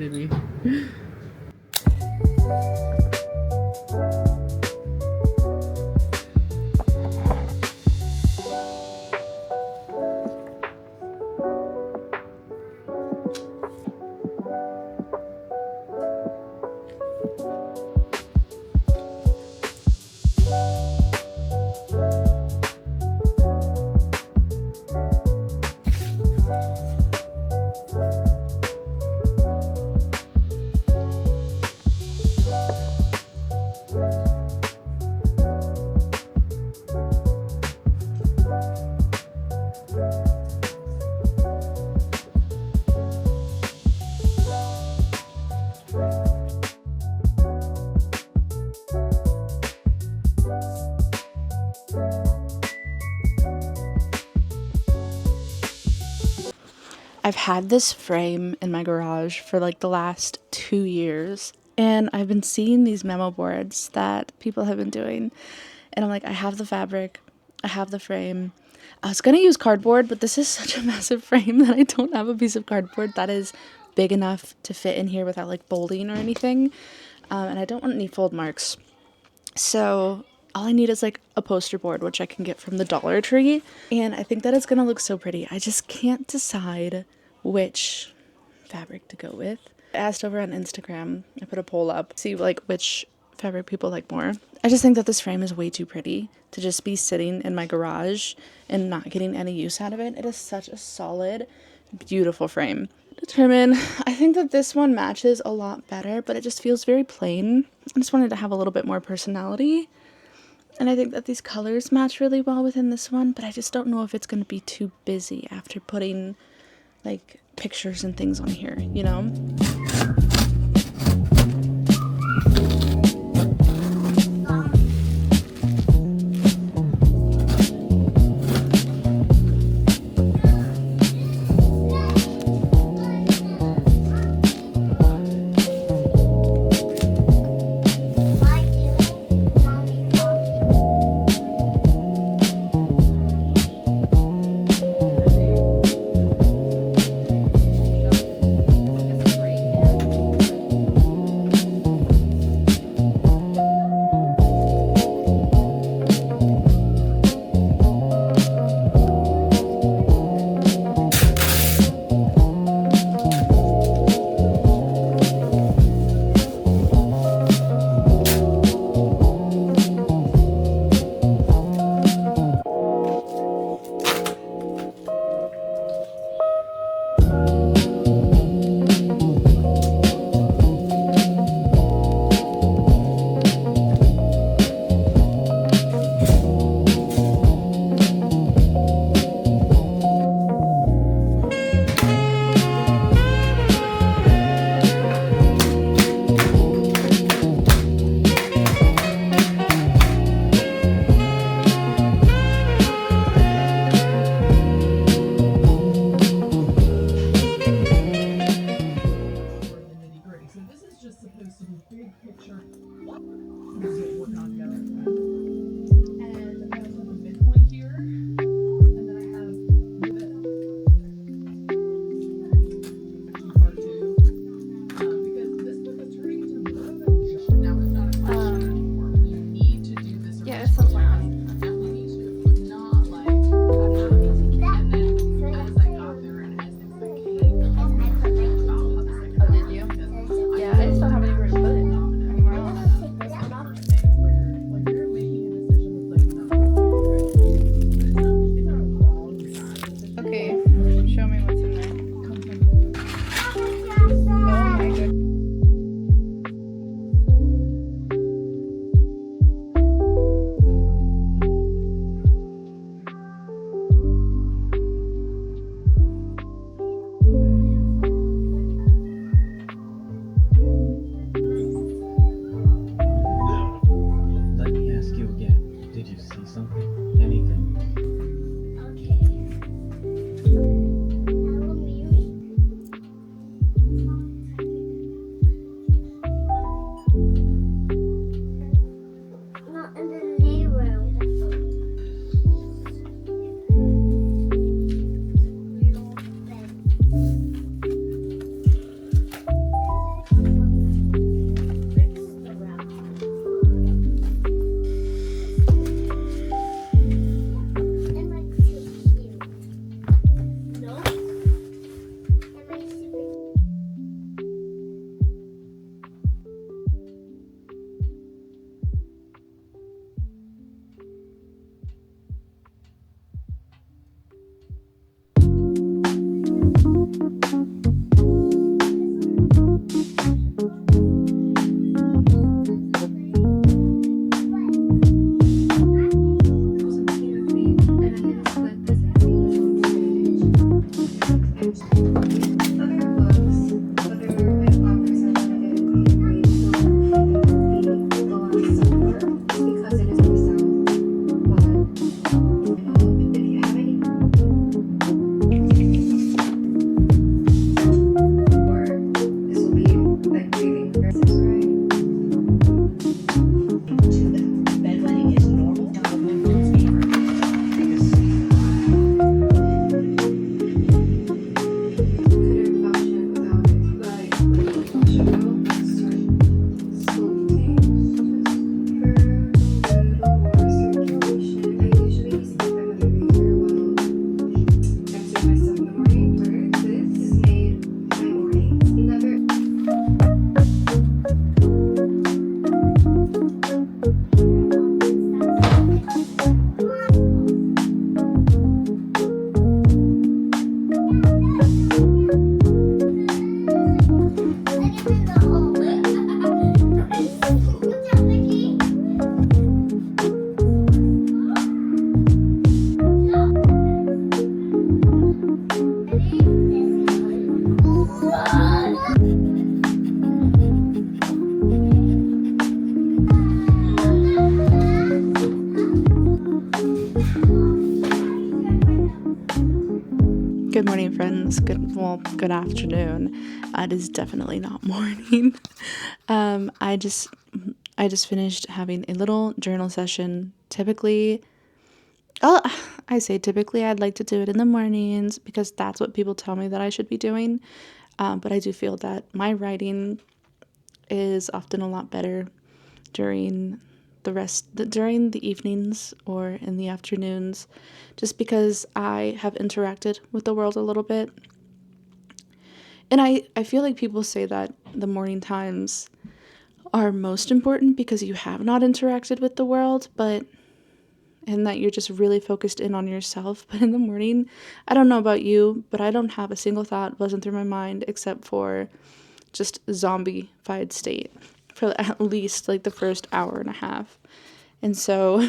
kidding me? I've had this frame in my garage for like the last 2 years, and I've been seeing these memo boards that people have been doing, and I'm like, I have the fabric, I have the frame. I was gonna use cardboard, but this is such a massive frame that I don't have a piece of cardboard that is big enough to fit in here without like folding or anything, and I don't want any fold marks. So all I need is like a poster board, which I can get from the Dollar Tree. And I think that it's gonna look so pretty. I just can't decide which fabric to go with. I asked over on Instagram, I put a poll up, see like which fabric people like more. I just think that this frame is way too pretty to just be sitting in my garage and not getting any use out of it. It is such a solid, beautiful frame. I think that this one matches a lot better, but it just feels very plain. I just wanted to have a little bit more personality. And I think that these colors match really well within this one, but I just don't know if it's going to be too busy after putting like pictures and things on here, you know? Good morning, friends. Good afternoon. It is definitely not morning. I just finished having a little journal session. Typically, I say typically, I'd like to do it in the mornings because that's what people tell me that I should be doing. But I do feel that my writing is often a lot better during during the evenings or in the afternoons, just because I have interacted with the world a little bit. And I feel like people say that the morning times are most important because you have not interacted with the world, and that you're just really focused in on yourself. But in the morning, I don't know about you, but I don't have a single thought buzzing through my mind except for just zombie-fied state for at least like the first hour and a half. And so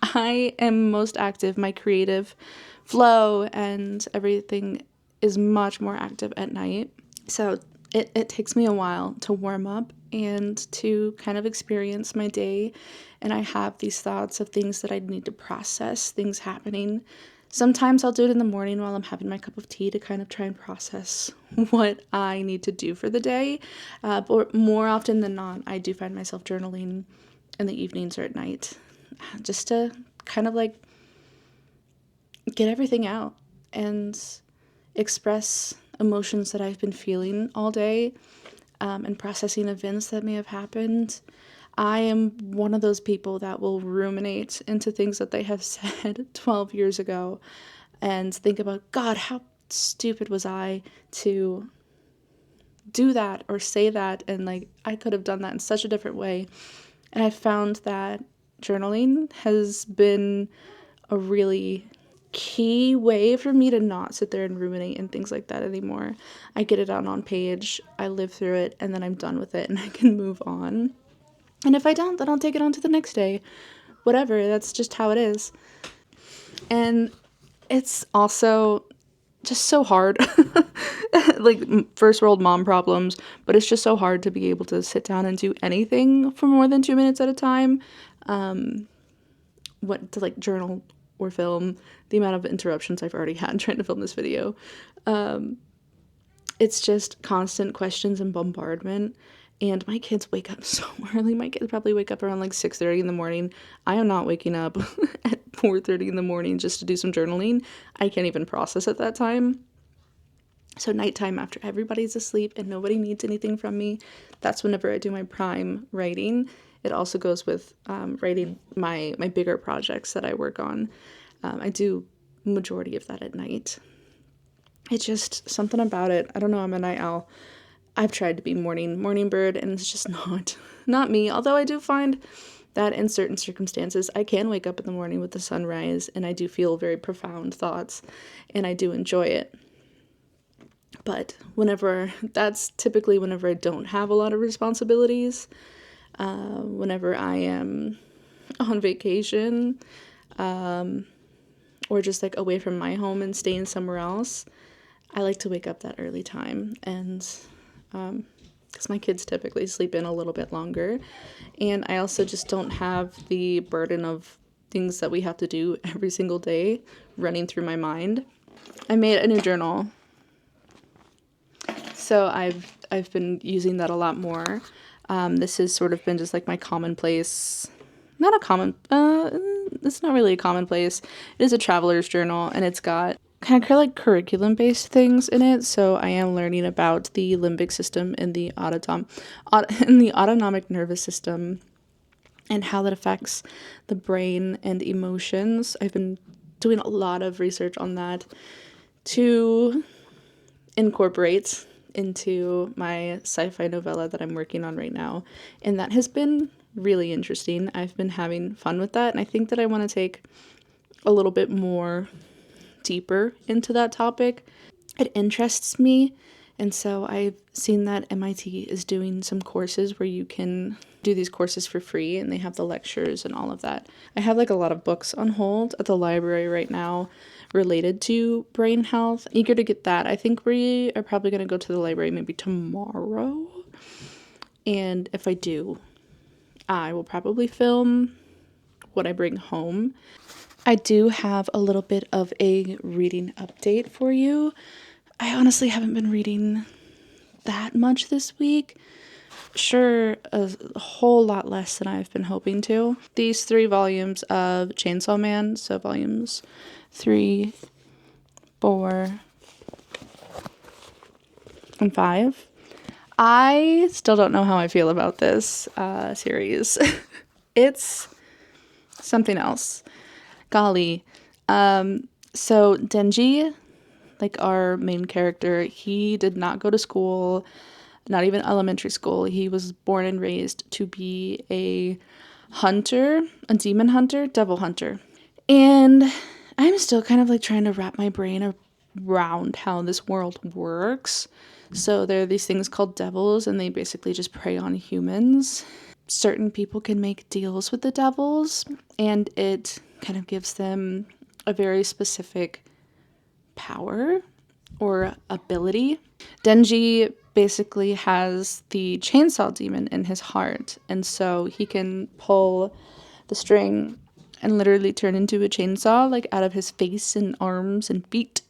I am most active. My creative flow and everything is much more active at night. So it takes me a while to warm up and to kind of experience my day. And I have these thoughts of things that I need to process, things happening. Sometimes I'll do it in the morning while I'm having my cup of tea to kind of try and process what I need to do for the day. But more often than not, I do find myself journaling in the evenings or at night, just to kind of like get everything out and express emotions that I've been feeling all day, and processing events that may have happened. I am one of those people that will ruminate into things that they have said 12 years ago and think about, God, how stupid was I to do that or say that, and like I could have done that in such a different way. And I found that journaling has been a really key way for me to not sit there and ruminate and things like that anymore. I get it out on page, I live through it, and then I'm done with it and I can move on. And if I don't, then I'll take it on to the next day. Whatever, that's just how it is. And it's also just so hard. Like first world mom problems, but it's just so hard to be able to sit down and do anything for more than 2 minutes at a time. What to like journal or film, the amount of interruptions I've already had trying to film this video. It's just constant questions and bombardment. And my kids wake up so early. My kids probably wake up around like 6:30 in the morning. I am not waking up at 4:30 in the morning just to do some journaling. I can't even process at that time. So nighttime, after everybody's asleep and nobody needs anything from me, that's whenever I do my prime writing. It also goes with writing my bigger projects that I work on. I do majority of that at night. It's just something about it. I don't know, I'm a night owl. I've tried to be morning bird, and it's just not me. Although I do find that in certain circumstances, I can wake up in the morning with the sunrise, and I do feel very profound thoughts, and I do enjoy it. But that's typically whenever I don't have a lot of responsibilities, whenever I am on vacation, or just like away from my home and staying somewhere else, I like to wake up that early time. And because my kids typically sleep in a little bit longer, and I also just don't have the burden of things that we have to do every single day running through my mind. I made a new journal, so I've been using that a lot more. This has sort of been just like my commonplace, it's not really a commonplace. It is a traveler's journal, and it's got kind of like curriculum based things in it. So I am learning about the limbic system and the autonomic nervous system, and how that affects the brain and emotions. I've been doing a lot of research on that to incorporate into my sci-fi novella that I'm working on right now. And that has been really interesting. I've been having fun with that, and I think that I want to take a little bit more deeper into that topic. It interests me, and so I've seen that MIT is doing some courses where you can do these courses for free, and they have the lectures and all of that. I have like a lot of books on hold at the library right now related to brain health. Eager to get that. I think we are probably going to go to the library maybe tomorrow, and if I do, I will probably film what I bring home. I do have a little bit of a reading update for you. I honestly haven't been reading that much this week. Sure, a whole lot less than I've been hoping to. These 3 volumes of Chainsaw Man, so volumes 3, 4, and 5. I still don't know how I feel about this series. It's something else. Golly. So Denji, like our main character, he did not go to school, not even elementary school. He was born and raised to be a hunter, a demon hunter, devil hunter. And I'm still kind of like trying to wrap my brain around how this world works. So there are these things called devils, and they basically just prey on humans. Certain people can make deals with the devils, and it kind of gives them a very specific power or ability. Denji basically has the chainsaw demon in his heart, and so he can pull the string and literally turn into a chainsaw, like out of his face and arms and feet.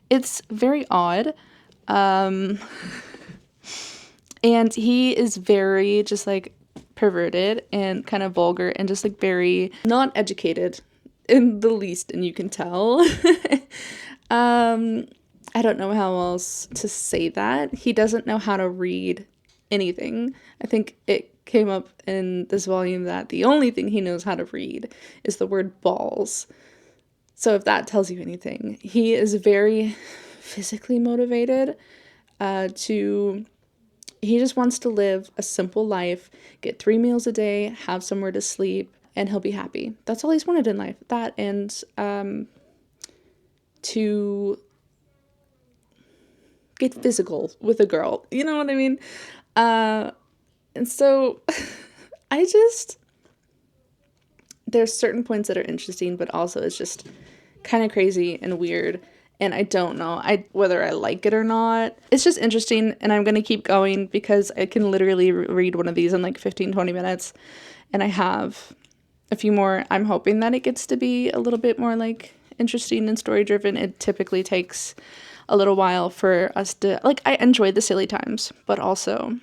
It's very odd. And he is very just like perverted and kind of vulgar and just like very not educated in the least, and you can tell. I don't know how else to say that. He doesn't know how to read anything. I think it came up in this volume that the only thing he knows how to read is the word balls. So if that tells you anything, he is very physically motivated he just wants to live a simple life, get 3 meals a day, have somewhere to sleep, and he'll be happy. That's all he's wanted in life. That and to get physical with a girl. You know what I mean? And so there's certain points that are interesting, but also it's just kind of crazy and weird. And I don't know whether I like it or not. It's just interesting, and I'm going to keep going because I can literally read one of these in like 15-20 minutes. And I have a few more. I'm hoping that it gets to be a little bit more like interesting and story driven. It typically takes a little while for us to, like, I enjoy the silly times, but also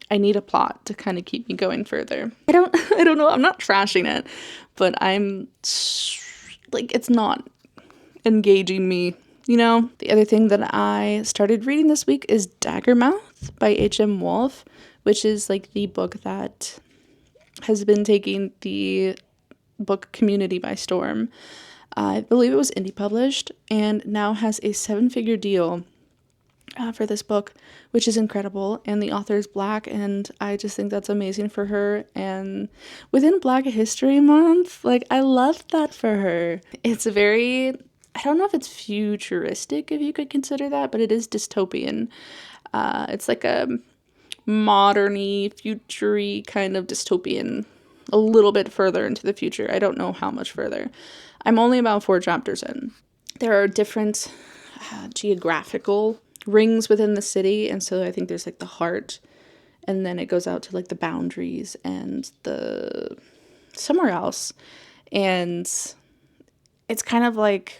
I need a plot to kind of keep me going further. I don't know. I'm not trashing it, but I'm like, it's not engaging me. You know, the other thing that I started reading this week is Daggermouth by H.M. Wolf, which is like the book that has been taking the book community by storm. I believe it was indie published and now has a 7-figure deal for this book, which is incredible. And the author is Black, and I just think that's amazing for her. And within Black History Month, like, I love that for her. It's very, I don't know if it's futuristic, if you could consider that, but it is dystopian. It's like a modern-y, future-y kind of dystopian, a little bit further into the future. I don't know how much further. I'm only about 4 chapters in. There are different geographical rings within the city, and so I think there's like the heart, and then it goes out to like the boundaries and the somewhere else. And it's kind of like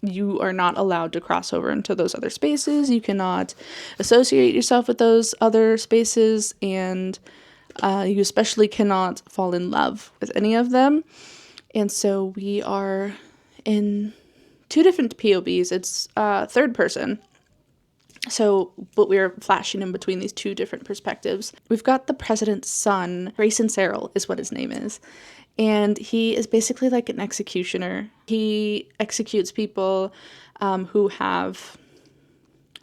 you are not allowed to cross over into those other spaces. You cannot associate yourself with those other spaces, and you especially cannot fall in love with any of them. And so we are in 2 different POVs. It's third person. So, but we're flashing in between these 2 different perspectives. We've got the president's son, Grayson Serrell is what his name is. And he is basically like an executioner. He executes people who have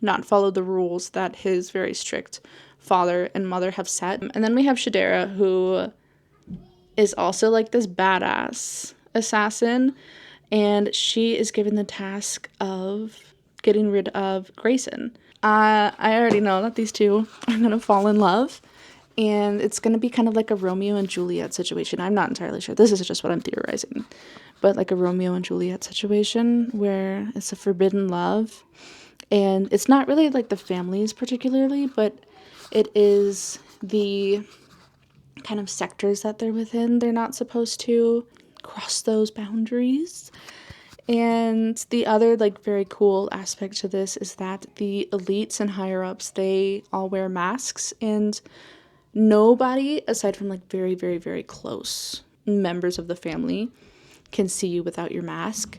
not followed the rules that his very strict father and mother have set. And then we have Shadera, who is also like this badass assassin. And she is given the task of getting rid of Grayson. I already know that these 2 are going to fall in love. And it's going to be kind of like a Romeo and Juliet situation. I'm not entirely sure. This is just what I'm theorizing. But like a Romeo and Juliet situation where it's a forbidden love. And it's not really like the families particularly, but it is the kind of sectors that they're within. They're not supposed to cross those boundaries. And the other like very cool aspect to this is that the elites and higher ups, they all wear masks, and nobody aside from like very, very, very close members of the family can see you without your mask.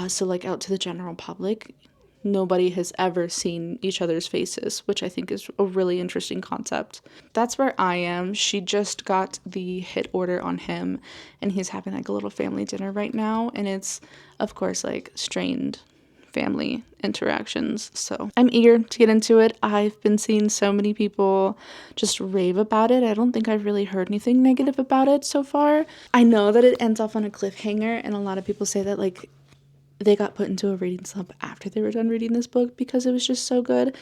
So like out to the general public, nobody has ever seen each other's faces, which I think is a really interesting concept. That's where I am. She just got the hit order on him, and he's having like a little family dinner right now, and it's of course like strained family interactions. So I'm eager to get into it. I've been seeing so many people just rave about it. I don't think I've really heard anything negative about it so far. I know that it ends off on a cliffhanger, and a lot of people say that like they got put into a reading slump after they were done reading this book because it was just so good.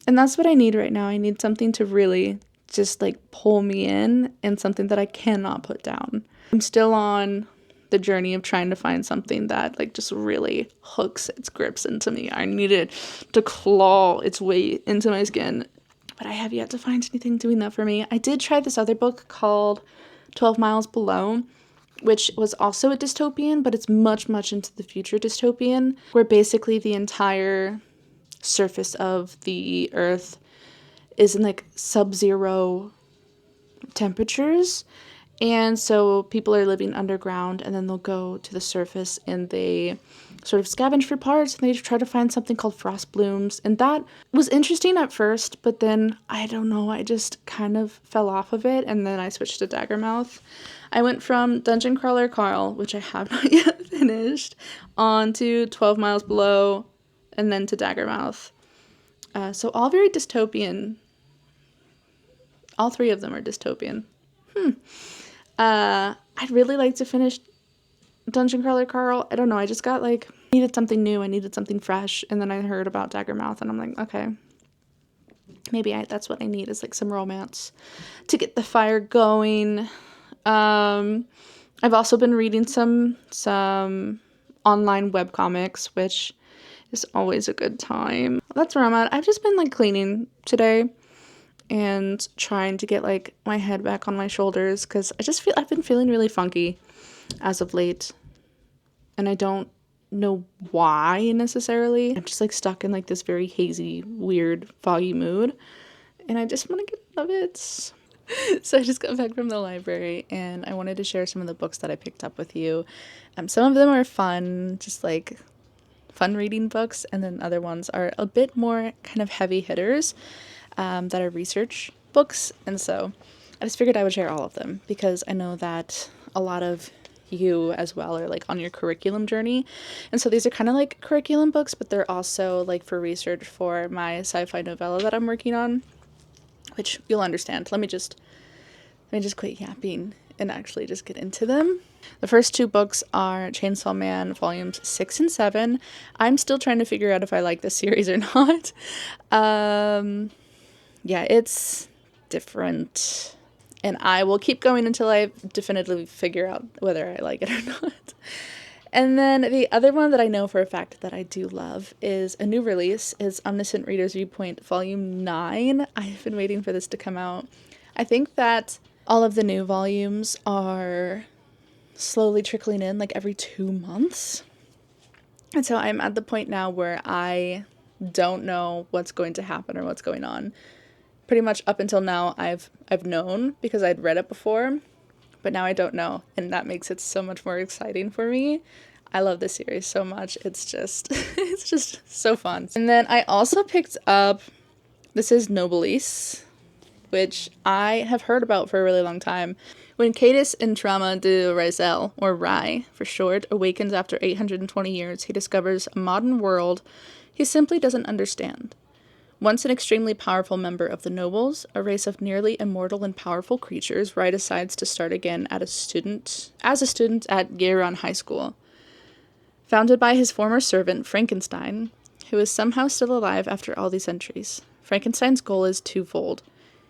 And that's what I need right now. I need something to really just like pull me in, and something that I cannot put down. I'm still on the journey of trying to find something that like just really hooks its grips into me. I need it to claw its way into my skin, but I have yet to find anything doing that for me. I did try this other book called 12 Miles Below, which was also a dystopian, but it's much, much into the future dystopian, where basically the entire surface of the earth is in like sub-zero temperatures. And so people are living underground, and then they'll go to the surface and they sort of scavenge for parts, and they try to find something called frost blooms. And that was interesting at first, but then I don't know, I just kind of fell off of it, and then I switched to Daggermouth. I went from Dungeon Crawler Carl, which I have not yet finished, on to 12 Miles Below, and then to Daggermouth. So all very dystopian. All 3 of them are dystopian. I'd really like to finish Dungeon Crawler Carl. I don't know, I just got like, needed something new, I needed something fresh, and then I heard about Daggermouth, and I'm like, okay, maybe that's what I need, is like some romance to get the fire going. I've also been reading some online webcomics, which is always a good time. That's where I'm at. I've just been like cleaning today and trying to get like my head back on my shoulders, because I've been feeling really funky as of late, and I don't know why necessarily. I'm just like stuck in like this very hazy, weird, foggy mood, and I just want to get out of it. So I just got back from the library, and I wanted to share some of the books that I picked up with you. Some of them are fun, just like fun reading books, and then other ones are a bit more kind of heavy hitters, that are research books. And so I just figured I would share all of them, because I know that a lot of you as well are like on your curriculum journey, and so these are kind of like curriculum books, but they're also like for research for my sci-fi novella that I'm working on, which you'll understand. Let me just quit yapping and actually just get into them. The first 2 books are Chainsaw Man volumes 6 and 7. I'm still trying to figure out if I like this series or not. Yeah, it's different. And I will keep going until I definitively figure out whether I like it or not. And then the other one that I know for a fact that I do love is a new release. It's Omniscient Reader's Viewpoint Volume 9. I've been waiting for this to come out. I think that all of the new volumes are slowly trickling in like every 2 months. And so I'm at the point now where I don't know what's going to happen or what's going on. Pretty much up until now, I've known because I'd read it before, but now I don't know, and that makes it so much more exciting for me. I love this series so much. It's just it's just so fun. And then I also picked up, this is Nobilis, which I have heard about for a really long time. When Cadus Intrama de Rizel, or Rai for short, awakens after 820 years, he discovers a modern world he simply doesn't understand. Once an extremely powerful member of the nobles, a race of nearly immortal and powerful creatures, Rai decides to start again as a student at Geiron High School. Founded by his former servant, Frankenstein, who is somehow still alive after all these centuries. Frankenstein's goal is twofold.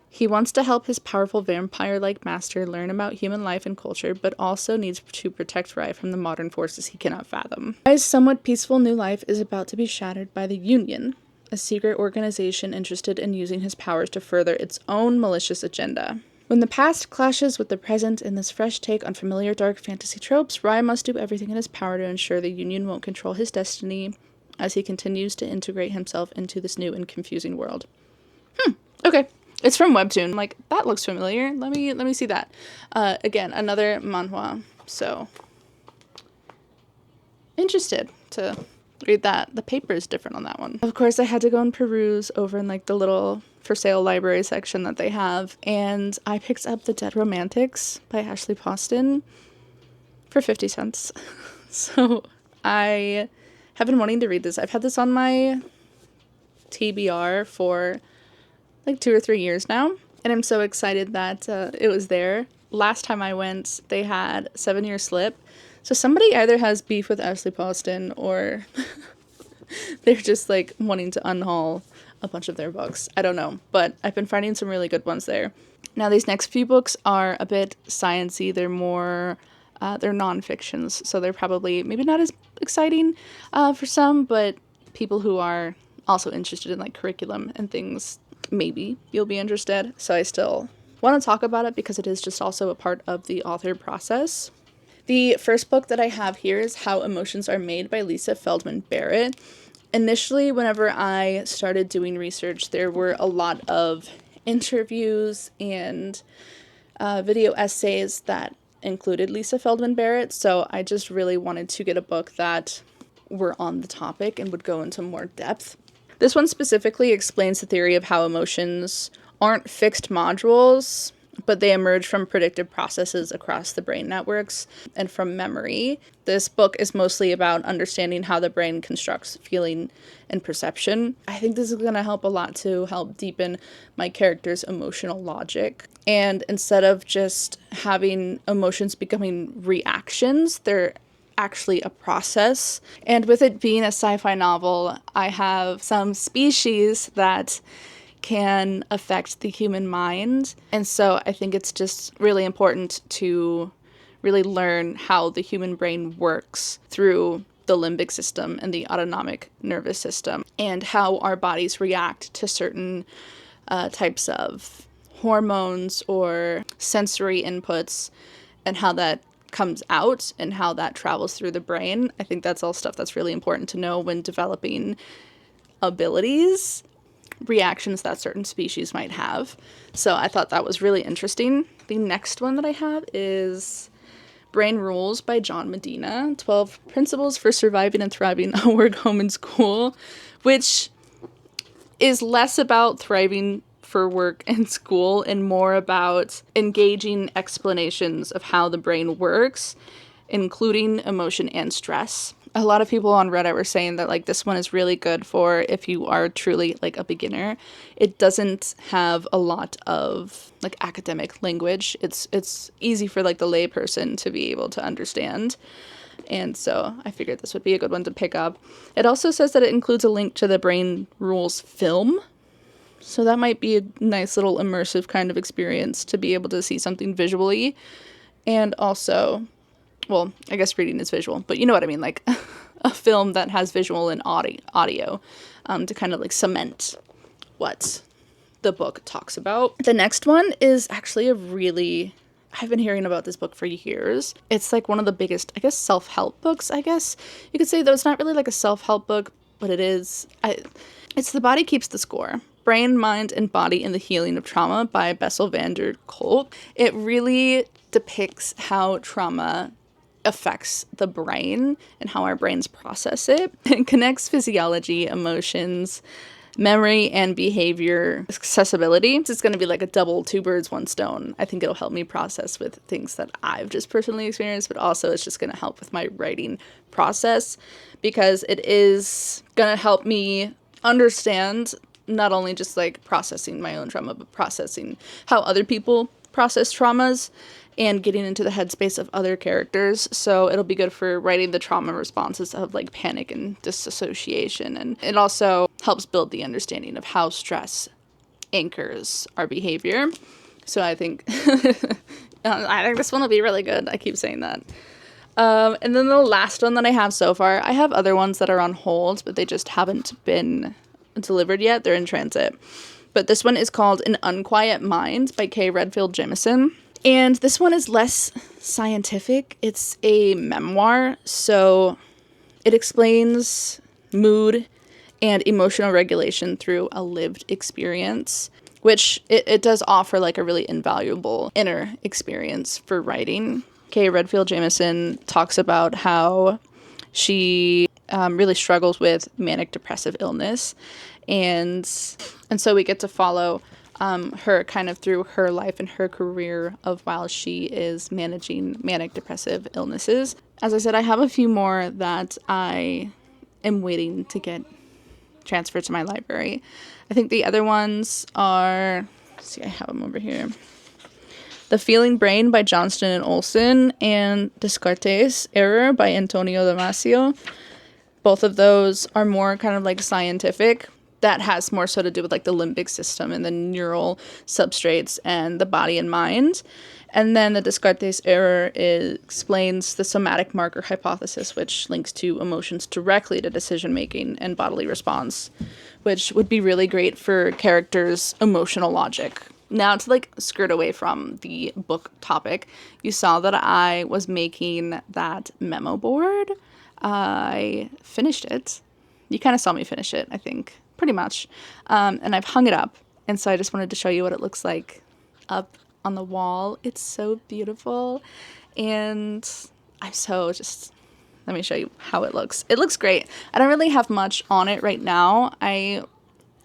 He wants to help his powerful vampire-like master learn about human life and culture, but also needs to protect Rai from the modern forces he cannot fathom. Rai's somewhat peaceful new life is about to be shattered by the Union, a secret organization interested in using his powers to further its own malicious agenda. When the past clashes with the present in this fresh take on familiar dark fantasy tropes, Rai must do everything in his power to ensure the Union won't control his destiny as he continues to integrate himself into this new and confusing world. Okay. It's from Webtoon. I'm like, that looks familiar. Let me see that. Again, another manhwa. So, interested to read that. The paper is different on that one. Of course, I had to go and peruse over in like the little for sale library section that they have, and I picked up The Dead Romantics by Ashley Poston for 50 cents. So I have been wanting to read this. I've had this on my TBR for like 2 or 3 years now, and I'm so excited that it was there. Last time I went, they had 7-Year Slip. So somebody either has beef with Ashley Poston or they're just like wanting to unhaul a bunch of their books. I don't know, but I've been finding some really good ones there. Now these next few books are a bit sciencey. They're more, they're non-fictions, so they're probably maybe not as exciting for some, but people who are also interested in like curriculum and things, maybe you'll be interested. So I still want to talk about it because it is just also a part of the author process. The first book that I have here is How Emotions Are Made by Lisa Feldman Barrett. Initially, whenever I started doing research, there were a lot of interviews and video essays that included Lisa Feldman Barrett, so I just really wanted to get a book that were on the topic and would go into more depth. This one specifically explains the theory of how emotions aren't fixed modules, but they emerge from predictive processes across the brain networks and from memory. This book is mostly about understanding how the brain constructs feeling and perception. I think this is going to help a lot to help deepen my character's emotional logic. And instead of just having emotions becoming reactions, they're actually a process. And with it being a sci-fi novel, I have some species that can affect the human mind. And so I think it's just really important to really learn how the human brain works through the limbic system and the autonomic nervous system, and how our bodies react to certain types of hormones or sensory inputs, and how that comes out and how that travels through the brain. I think that's all stuff that's really important to know when developing abilities, reactions that certain species might have. So I thought that was really interesting. The next one that I have is Brain Rules by John Medina, 12 Principles for Surviving and Thriving on Work, Home, and School, which is less about thriving for work and school and more about engaging explanations of how the brain works, including emotion and stress. a lot of people on Reddit were saying that like this one is really good for if you are truly like a beginner. It doesn't have a lot of like academic language. It's easy for like the layperson to be able to understand. And so I figured this would be a good one to pick up. It also says that it includes a link to the Brain Rules film. So that might be a nice little immersive kind of experience to be able to see something visually. And also, well, I guess reading is visual, but you know what I mean, like a film that has visual and audio to kind of like cement what the book talks about. The next one is actually I've been hearing about this book for years. It's like one of the biggest, I guess, self-help books, I guess. You could say, though it's not really like a self-help book, but it is. It's The Body Keeps the Score. Brain, Mind, and Body in the Healing of Trauma by Bessel van der Kolk. It really depicts how trauma affects the brain and how our brains process it. It connects physiology, emotions, memory, and behavior accessibility. It's going to be like a double, two birds, one stone. I think it'll help me process with things that I've just personally experienced, but also it's just going to help with my writing process because it is going to help me understand not only just like processing my own trauma, but processing how other people process traumas and getting into the headspace of other characters. So it'll be good for writing the trauma responses of like panic and disassociation. And it also helps build the understanding of how stress anchors our behavior. So I think this one will be really good. I keep saying that. And then the last one that I have so far, I have other ones that are on hold, but they just haven't been delivered yet. They're in transit. But this one is called An Unquiet Mind by Kay Redfield Jamison. And this one is less scientific. It's a memoir, so it explains mood and emotional regulation through a lived experience, which it does offer like a really invaluable inner experience for writing. Kay Redfield Jamison talks about how she really struggles with manic depressive illness, and so we get to follow her kind of through her life and her career of while she is managing manic depressive illnesses. As I said, I have a few more that I am waiting to get transferred to my library. I think the other ones are, let's see, I have them over here. The Feeling Brain by Johnston and Olson and Descartes' Error by Antonio Damasio. Both of those are more kind of like scientific. That has more so to do with like the limbic system and the neural substrates and the body and mind. And then the Descartes' Error explains the somatic marker hypothesis, which links to emotions directly to decision-making and bodily response, which would be really great for characters' emotional logic. Now, to like skirt away from the book topic, you saw that I was making that memo board. I finished it. You kind of saw me finish it, I think, pretty much. And I've hung it up. And so I just wanted to show you what it looks like up on the wall. It's so beautiful. And let me show you how it looks. It looks great. I don't really have much on it right now. I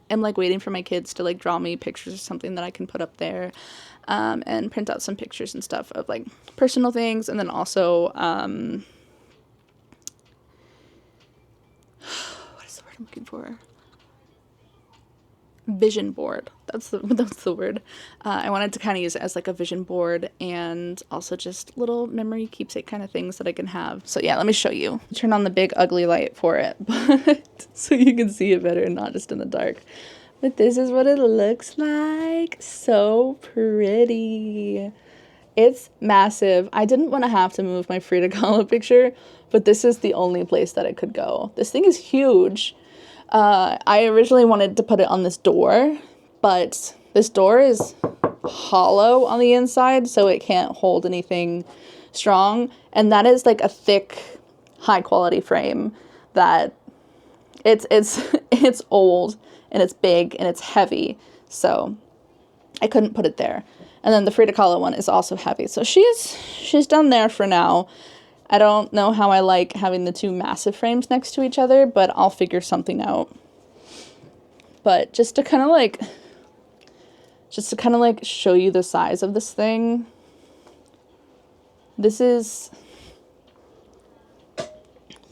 am like waiting for my kids to like draw me pictures or something that I can put up there, and print out some pictures and stuff of like personal things. And then also, what is the word I'm looking for? Vision board. That's the word. I wanted to kind of use it as like a vision board and also just little memory keepsake kind of things that I can have. So yeah, let me show you. Turn on the big ugly light for it, but so you can see it better and not just in the dark. But this is what it looks like. So pretty. It's massive. I didn't want to have to move my Frida Kahlo picture, but this is the only place that it could go. This thing is huge. I originally wanted to put it on this door, but this door is hollow on the inside, so it can't hold anything strong. And that is like a thick, high quality frame that it's old and it's big and it's heavy. So I couldn't put it there. And then the Frida Kahlo one is also heavy. So she's done there for now. I don't know how I like having the two massive frames next to each other, but I'll figure something out. But just to kind of like show you the size of this thing, this is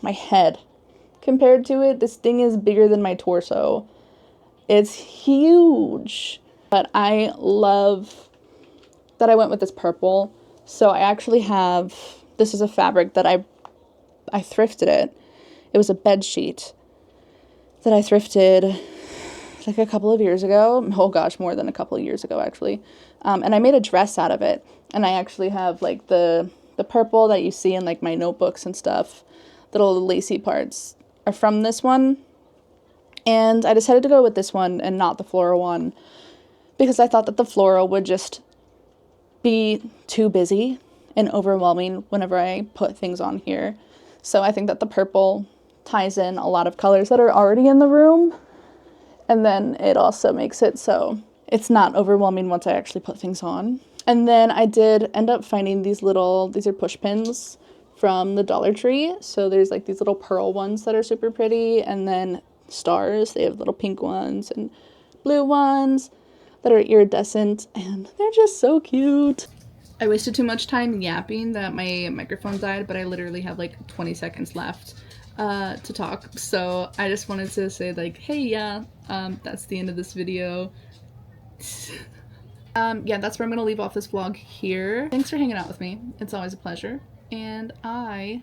my head compared to it. This thing is bigger than my torso. It's huge. But I love that I went with this purple. So I actually have, this is a fabric that I thrifted it. It was a bed sheet that I thrifted like a couple of years ago. Oh gosh, more than a couple of years ago actually. And I made a dress out of it. And I actually have like the purple that you see in like my notebooks and stuff. The little lacy parts are from this one. And I decided to go with this one and not the floral one because I thought that the floral would just be too busy and overwhelming whenever I put things on here. So I think that the purple ties in a lot of colors that are already in the room, and then it also makes it so it's not overwhelming once I actually put things on. And then I did end up finding these are push pins from the Dollar Tree. So there's like these little pearl ones that are super pretty, and then stars. They have little pink ones and blue ones that are iridescent, and they're just so cute. I wasted too much time yapping that my microphone died, but I literally have like 20 seconds left to talk. So I just wanted to say like, hey, yeah, that's the end of this video. Yeah, that's where I'm gonna leave off this vlog here. Thanks for hanging out with me. It's always a pleasure. And I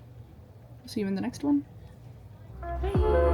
will see you in the next one. Bye.